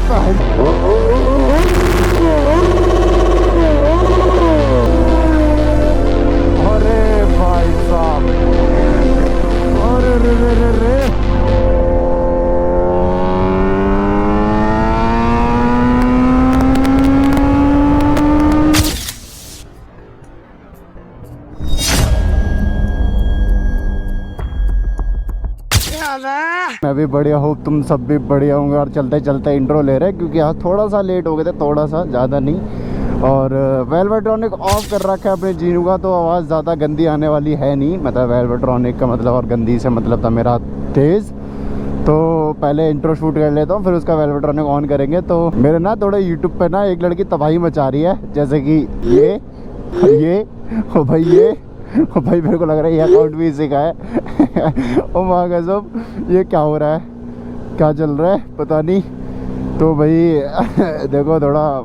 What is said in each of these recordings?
अरे भाई साहब, अरे रे रे रे रे। मैं भी बढ़िया हूँ, तुम सब भी बढ़िया होंगे। और चलते चलते इंट्रो ले रहे हैं क्योंकि यहाँ थोड़ा सा लेट हो गए थे, थोड़ा सा, ज़्यादा नहीं। और वेलवेट्रॉनिक ऑफ कर रखा है अपने जीनू का, तो आवाज़ ज़्यादा गंदी आने वाली है नहीं। मतलब वेलवेट्रॉनिक का मतलब, और गंदी से मतलब था मेरा तेज़। तो पहले इंट्रो शूट कर लेता हूँ, फिर उसका वेलवेट्रॉनिक ऑन करेंगे। तो मेरे ना थोड़े यूट्यूब पे ना एक लड़की तबाही मचा रही है, जैसे कि ये ओ भाई, ये ओ भाई, मेरे को लग रहा है ये अकाउंट भी इसी का है। ओ माँ कसम, ये क्या हो रहा है, क्या चल रहा है पता नहीं। तो भाई देखो थोड़ा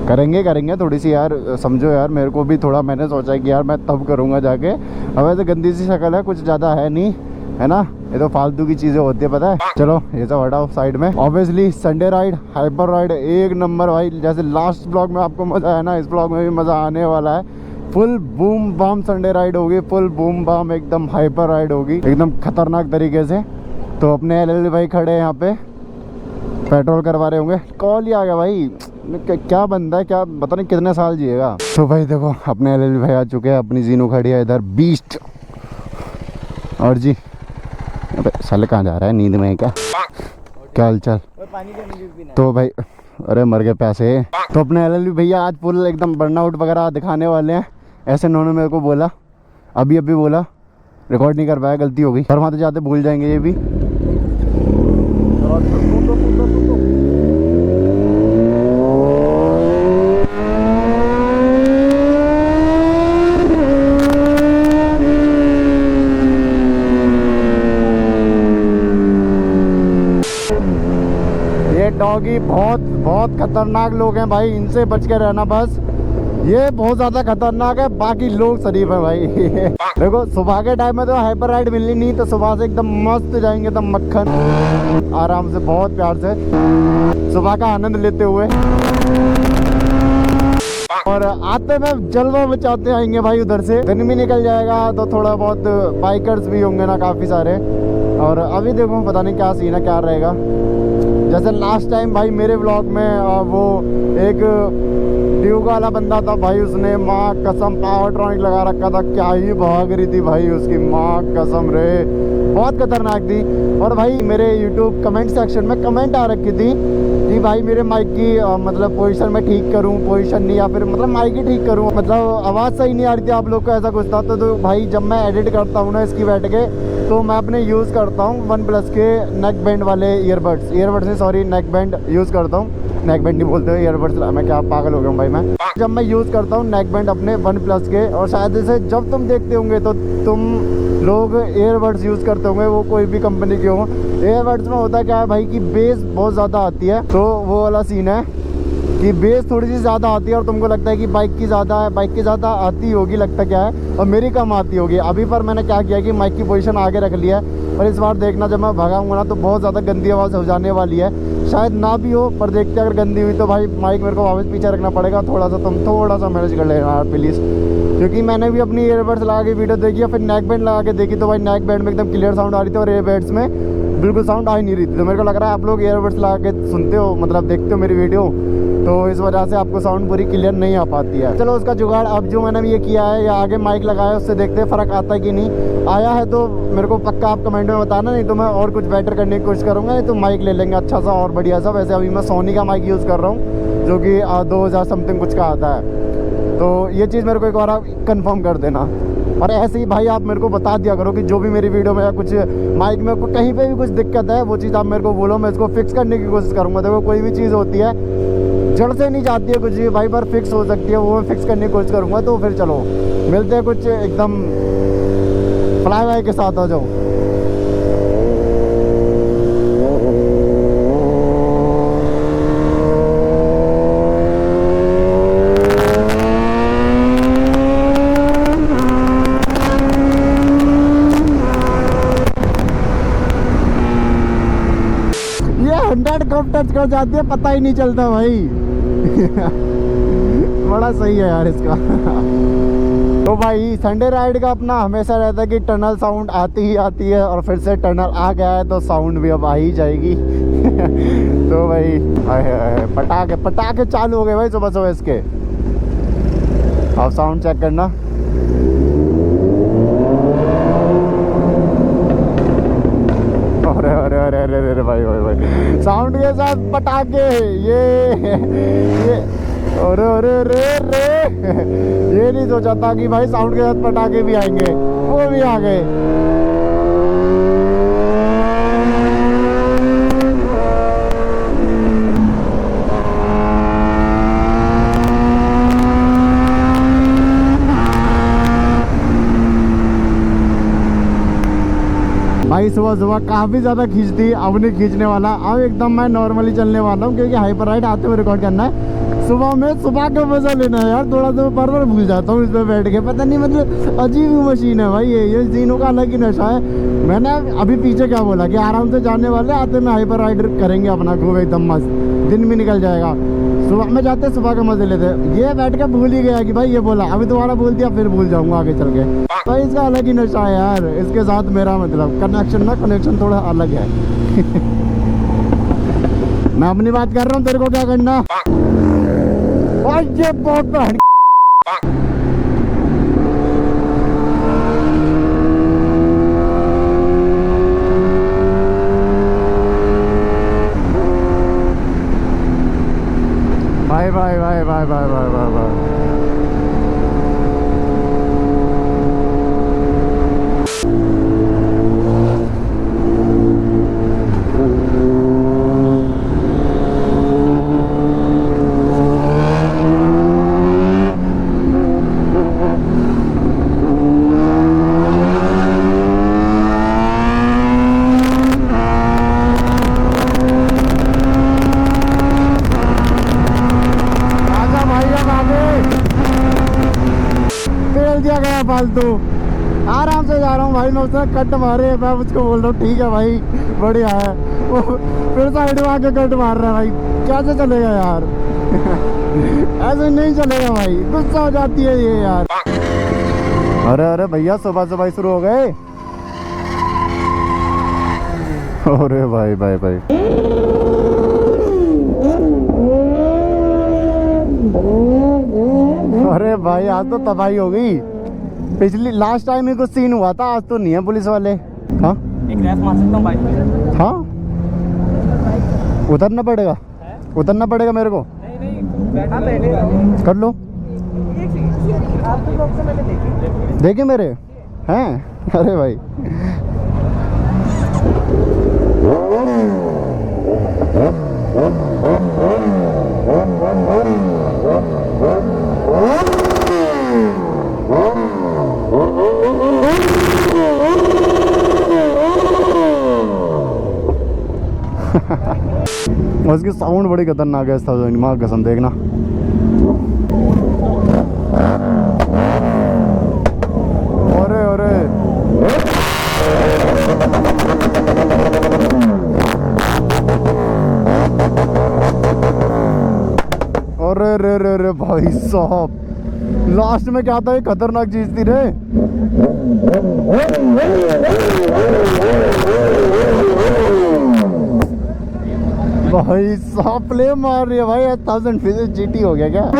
करेंगे थोड़ी सी यार, समझो यार मेरे को भी थोड़ा। मैंने सोचा कि यार मैं तब करूँगा जाके। अब ऐसे गंदी सी शक्ल है, कुछ ज़्यादा है नहीं, है ना। ये तो फालतू की चीज़ें होती है, पता है। चलो ये सब हटाओ साइड में। Obviously Sunday ride, hyper ride एक नंबर भाई। जैसे लास्ट ब्लॉग में आपको मज़ा आया ना, इस ब्लॉग में भी मज़ा आने वाला है। Full boom bam Sunday ride होगी, फुल बूम बाम एकदम हाइपर राइड होगी, एकदम खतरनाक तरीके से। तो अपने एल भाई खड़े हैं यहाँ पे, पेट्रोल करवा रहे होंगे। कॉल ही आ गया भाई, क्या बंदा है, क्या पता नहीं कितने साल जिएगा। तो भाई देखो अपने एल भाई आ चुके हैं, अपनी जीनू खड़ी है इधर बीस्ट। और जी अबे साले कहाँ जा रहा है, नींद में है क्या, क्या हाल चाल। तो भाई अरे मर गए पैसे। तो अपने एल भैया आज फुल एकदम बर्नआउट वगैरह दिखाने वाले हैं, ऐसे उन्होंने मेरे को बोला। अभी बोला, रिकॉर्ड नहीं कर पाया, गलती हो गई। फरमाते जाते भूल जाएंगे ये भी। ये डॉगी बहुत खतरनाक लोग हैं भाई, इनसे बच के रहना बस। ये बहुत ज्यादा खतरनाक है, बाकी लोग शरीफ है भाई। देखो सुबह के टाइम में तो हाइपर राइड मिलनी नहीं, तो सुबह से एकदम मस्त जाएंगे, एकदम मक्खन आराम से, बहुत प्यार से सुबह का आनंद लेते हुए। और आते में जलवा मचाते आएंगे भाई। उधर से दिन भी निकल जाएगा, तो थोड़ा बहुत बाइकर्स भी होंगे ना, काफी सारे। और अभी देखो पता नहीं क्या सीन है, क्या रहेगा। जैसे लास्ट टाइम भाई मेरे व्लॉग में वो एक ड्यूक वाला बंदा था भाई, उसने माँ कसम पावर ट्रॉनिक लगा रखा था, क्या ही भाग रही थी भाई उसकी, माँ कसम रे, बहुत खतरनाक थी। और भाई मेरे यूट्यूब कमेंट सेक्शन में कमेंट आ रखी थी कि भाई मेरे माइक की मतलब पोजीशन में ठीक करूं, पोजीशन नहीं, या फिर मतलब माइक ही ठीक करूं, मतलब आवाज़ सही नहीं आ रही थी आप लोग को, ऐसा कुछ था। तो भाई जब मैं एडिट करता हूँ ना इसकी बैठ के, तो मैं अपने यूज़ करता हूँ OnePlus के नेक बैंड वाले ईयरबड्स नहीं सॉरी, नेक बैंड यूज़ करता हूँ। नेक बैंड नहीं बोलते हो, ईयरबड्स, मैं क्या पागल हो गया हूँ भाई मैं। जब मैं यूज़ करता हूँ नेक बैंड अपने OnePlus के, और शायद इसे जब तुम देखते होंगे तो तुम लोग ईयरबड्स यूज़ करते होंगे, वो कोई भी कंपनी के हो। ईयरबड्स में होता क्या है भाई कि बेस बहुत ज़्यादा आती है, तो वो वाला सीन है कि बेस थोड़ी सी ज़्यादा आती है, और तुमको लगता है कि बाइक की ज़्यादा है, बाइक की ज़्यादा आती होगी, लगता क्या है, और मेरी कम आती होगी। अभी पर मैंने क्या किया कि माइक की पोजीशन आगे रख लिया है, और इस बार देखना जब मैं भगाऊंगा ना तो बहुत ज़्यादा गंदी आवाज़ हो जाने वाली है। शायद ना भी हो, पर देखते अगर गंदी हुई तो भाई माइक मेरे को वापस पीछे रखना पड़ेगा। थोड़ा सा तुम थोड़ा सा मैनेज कर लेना यार प्लीज़, क्योंकि मैंने भी अपनी ईयरबड्स लगा के वीडियो देखी है, फिर नेक बैंड लगा के देखी, तो भाई नेक बैंड में एकदम क्लियर साउंड आ रही थी, और ईयरबड्स में बिल्कुल साउंड आ ही नहीं रही थी। तो मेरे को लग रहा है आप लोग ईयरबड्स लगा के सुनते हो, मतलब देखते हो मेरी वीडियो, तो इस वजह से आपको साउंड पूरी क्लियर नहीं आ पाती है। चलो उसका जुगाड़, अब जो मैंने ये किया है, या आगे माइक लगाया है, उससे देखते हैं फ़र्क आता है कि नहीं। आया है तो मेरे को पक्का आप कमेंट में बताना, नहीं तो मैं और कुछ बेटर करने की कोशिश करूँगा, नहीं तो माइक ले लेंगे अच्छा सा और बढ़िया सा। वैसे अभी मैं सोनी का माइक यूज़ कर रहा हूँ, जो कि 2000 समथिंग कुछ का आता है। तो ये चीज़ मेरे को एक बार आप कन्फर्म कर देना। और ऐसे ही भाई आप मेरे को बता दिया करो कि जो भी मेरी वीडियो में या कुछ माइक में कहीं पे भी कुछ दिक्कत है, वो चीज़ आप मेरे को बोलो, मैं इसको फिक्स करने की कोशिश करूँगा। देखो कोई भी चीज़ होती है जड़ से नहीं जाती है कुछ भी भाई, पर फिक्स हो सकती है, वो मैं फिक्स करने की कोशिश करूँगा। तो फिर चलो मिलते हैं कुछ एकदम फ्लाई वाई के साथ, आ जाओ। 100 कब टच कर जाती है पता ही नहीं चलता भाई। बड़ा सही है यार इसका। तो भाई संडे राइड का अपना हमेशा रहता है कि टनल साउंड आती ही आती है, और फिर से टनल आ गया है तो साउंड भी अब आ ही जाएगी। तो भाई पटाखे पटाखे चालू हो गए भाई सुबह सुबह इसके। अब साउंड चेक करना। अरे अरे अरे अरे अरे भाई भाई भाई साउंड के साथ पटाखे, ये अरे अरे अरे अरे ये नहीं सोचा था कि भाई साउंड के साथ पटाखे भी आएंगे, वो भी आ गए। भाई सुबह सुबह काफी ज्यादा खींचती, अब नहीं खींचने वाला। अब एकदम मैं नॉर्मली चलने वाला हूँ, क्योंकि हाइपर राइड आते हुए रिकॉर्ड करना है। सुबह में सुबह का मजा लेना है यार। थोड़ा सा बार बार भूल जाता हूँ इस पर बैठ के, पता नहीं मतलब अजीब ही मशीन है भाई। ये जीनों का अलग ही नशा है। मैंने अभी पीछे क्या बोला कि आराम से जाने वाले, आते में हाइपर राइड करेंगे अपना खूब एकदम मस्त, दिन भी निकल जाएगा। सुबह में जाते सुबह का मजे लेते। ये बैठ के भूल ही गया कि भाई ये बोला, अभी दोबारा बोल दिया फिर भूल जाऊंगा आगे चल के। भाई इसका अलग ही नशा है यार। इसके साथ मेरा मतलब कनेक्शन थोड़ा अलग है। मैं अपनी बात कर रहा हूँ, तेरे को क्या करना। ये बहुत भाई भाई भाई भाई भाई भाई भाई भाई फालतू आराम से जा रहा हूँ भाई। मैं उसने कट मारे, मैं उसको बोल रहा हूँ ठीक है भाई बढ़िया है। वो फिर साइड में आके कट मार रहा है भाई। कैसे चलेगा यार। ऐसे नहीं चलेगा भाई, गुस्सा हो जाती है ये यार। अरे अरे भैया सुबह सुबह शुरू हो गए। अरे भाई भाई भाई अरे भाई आज तो तबाही हो गई। पिछली लास्ट टाइम ही कुछ सीन हुआ था, आज तो नहीं है पुलिस वाले। हाँ एक रैप मार सकता हूँ बाइक पे। हाँ उतरना पड़ेगा, उतरना पड़ेगा मेरे को। कर लो। देखे मेरे हैं। अरे भाई उसकी साउंड बड़ी खतरनाक है। दिमाग कसम देखना। अरे अरे अरे रे रे रे भाई साहब, लास्ट में क्या था? ये खतरनाक चीज थी रे। भाई साहब प्ले मार रही है भाई। 1000 फिजिक्स जीटी हो गया क्या?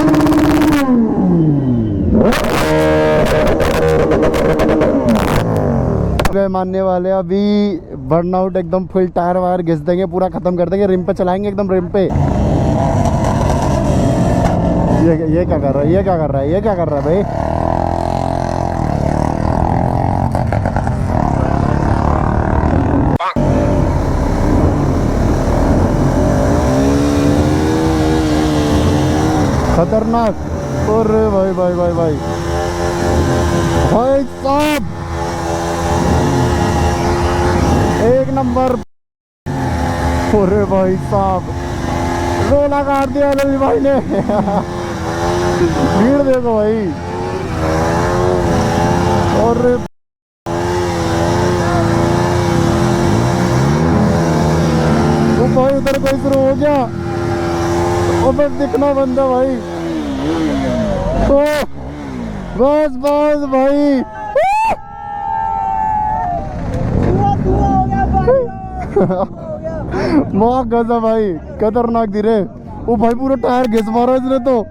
मानने वाले अभी बर्नआउट एकदम फुल टायर वायर घिस देंगे, पूरा खत्म कर देंगे, रिम पे चलाएंगे एकदम रिम पे। ये क्या कर रहा है? ये क्या कर रहा है? ये क्या कर रहा है भाई? खतरनाक। अरे भाई भाई भाई भाई भाई साहब एक नंबर। अरे भाई साहब रोला काट दिया लली भाई ने। भीड़ देखो भाई। और वो भाई भाई उधर कोई शुरू हो गया, उधर दिखना बंद है भाई। ओ बस बस भाई माँ गजब भाई, खतरनाक धीरे। वो भाई पूरा टायर घिस मारा इसने तो।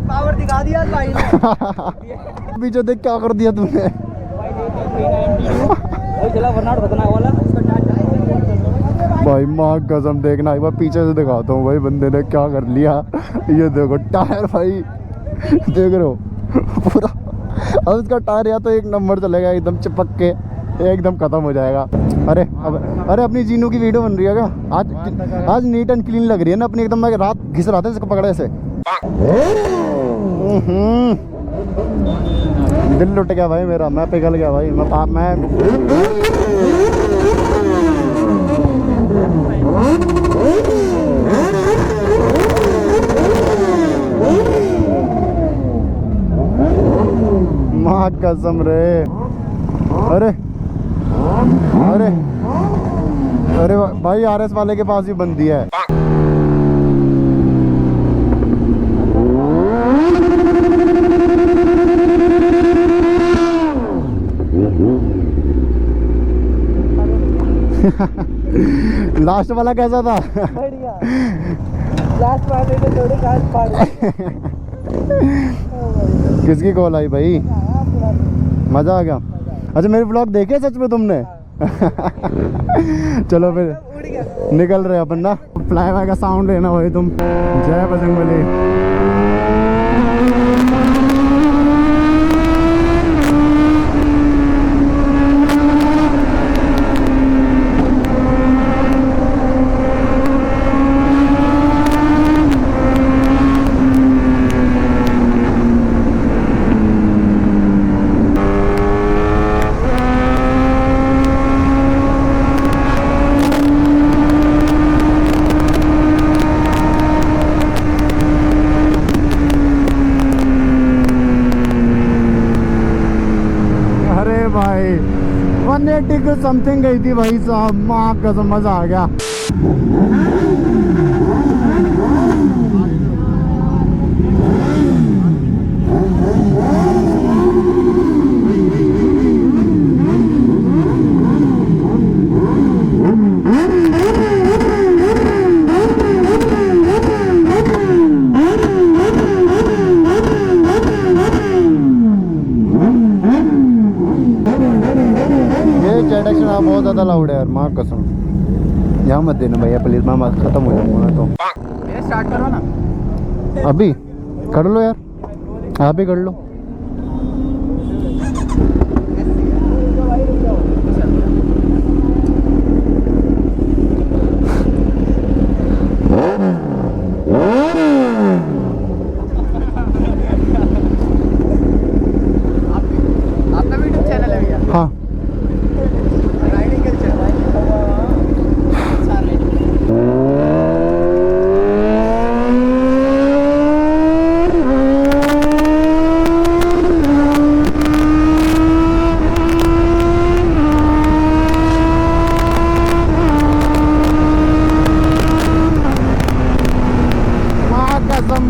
पावर दिखा दिया भाई ने। पीछे देख क्या कर दिया तुमने। चला बर्नार्ड खतरनाक वाला। भाई माँ कसम देखना, एक बार पीछे से दिखाता हूँ भाई बंदे ने क्या कर लिया। ये देखो टायर भाई, देख रहे हो पूरा। अब इसका टायर या तो एक नंबर चलेगा एकदम चिपक के, एकदम खत्म हो जाएगा। अरे अपनी जीनू की वीडियो बन रही है क्या आज नीट एंड क्लीन लग रही है ना अपनी एकदम। मैं रात घिस रहा था इसको पकड़े से, दिल लुट गया भाई मेरा, मैं पिघल गया भाई। मैं माँ कसम रे। अरे अरे अरे भाई आरएस वाले के पास भी बंदी है। लास्ट वाला कैसा था? बढ़िया। लास्ट वाले ने थोड़ी काट फाड़ दी। किसकी कॉल आई भाई? मजा आ गया। अच्छा मेरे ब्लॉग देखे सच में तुमने? चलो फिर निकल रहे अपन ना। फ्लाई का साउंड लेना भाई तुम। जय बजरंगबली। भाई 180 को समथिंग गई थी भाई साहब, माँ कसम मजा आ गया। बहुत ज़्यादा लाउड है यार, माँ कसम। यहाँ मत देना भैया प्लीज, मैं खत्म हो जाऊंगा मैं तो। स्टार्ट करो ना अभी कर लो यार, आप भी कर लो। आपका यूट्यूब चैनल है भैया? हाँ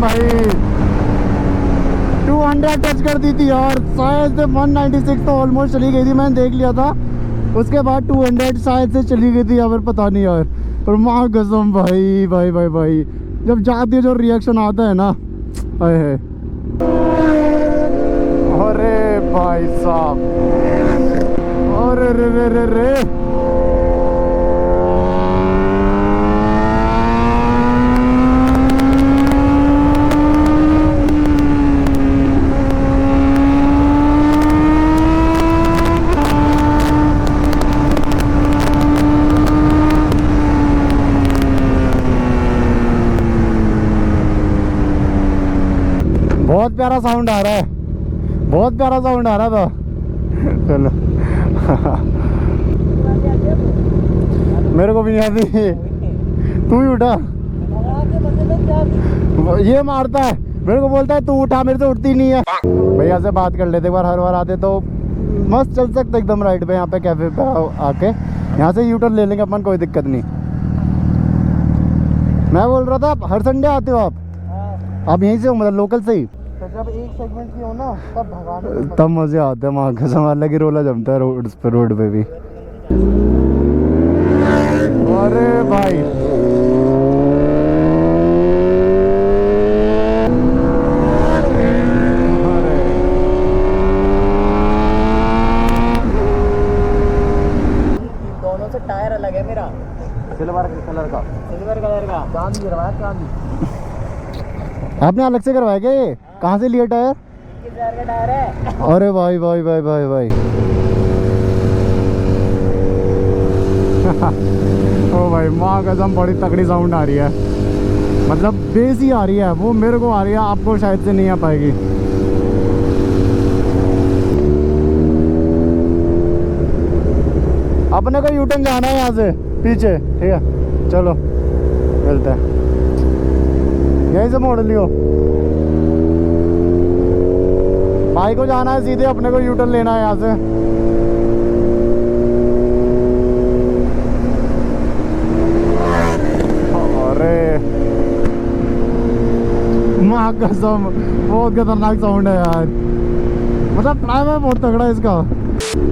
भाई 200 टच कर दी थी और शायद से 196 तो ऑलमोस्ट चली गई थी, मैंने देख लिया था। उसके बाद 200 शायद से चली गई थी या फिर पता नहीं यार। पर माँ कसम भाई भाई भाई भाई जब जाती है जो रिएक्शन आता है ना, है। अरे भाई साहब, अरे रे रे रे रे बहुत प्यारा साउंड आ रहा है, बहुत प्यारा साउंड आ रहा था। चलो मेरे को भी नहीं आती, तू ही उठा। ये मारता है मेरे को, बोलता है तू उठा, मेरे से उठती नहीं है। भैया से बात कर लेते एक बार, हर बार आते तो मस्त चल सकते एकदम राइट पे, यहाँ पे कैफे पे आके यहाँ से यूटर्न ले लेंगे अपन, कोई दिक्कत नहीं। मैं बोल रहा था हर संडे आते हो आप? हाँ, आप यहीं से हो मतलब लोकल से ही? तो जब एक सेगमेंट की हो ना तब भगाने में तब मजे आते हैं वहाँ कसम, अलग ही रोला जमता है रोड पे भी। अरे भाई दोनों से टायर अलग है मेरा, सिल्वर कलर का। सिल्वर कलर का चांदी गिरवाया, चांदी। आपने अलग से करवाया क्या ये? कहाँ से लिया टायर? 21,000 का टायर है। अरे भाई भाई भाई भाई भाई ओ भाई माँ कसम बड़ी तगड़ी साउंड आ रही है, मतलब बेस ही आ रही है, वो मेरे को आ रही है, आपको शायद से नहीं आ पाएगी। अपने को यूटर्न जाना है यहाँ से पीछे, ठीक है चलो मिलते हैं, यहीं से मोड़ लियो। भाई को जाना है सीधे, अपने को यूटर्न लेना है यहाँ से। अरे माँ कसम बहुत खतरनाक साउंड है यार, मतलब ड्राइवर बहुत तगड़ा है इसका।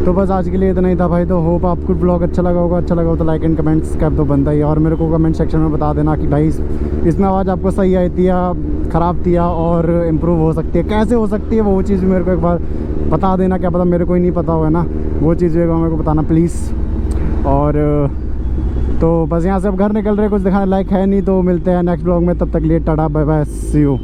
तो बस आज के लिए इतना ही था भाई, तो होप आपको ब्लॉग अच्छा लगा होगा। अच्छा लगा हो तो लाइक एंड कमेंट्स कर दो बनता ही, और मेरे को कमेंट सेक्शन में बता देना कि भाई इसमें आवाज़ आपको सही आई थी या ख़राब थी और इम्प्रूव हो सकती है, कैसे हो सकती है वो चीज़ मेरे को एक बार बता देना। क्या पता मेरे को ही नहीं पता हो, है ना, वो चीज़ मेरे को बताना प्लीज़। और तो बस यहाँ से अब घर निकल रहे, कुछ दिखाने लायक है नहीं, तो मिलते हैं नेक्स्ट ब्लॉग में, तब तक लिए tata bye bye see you.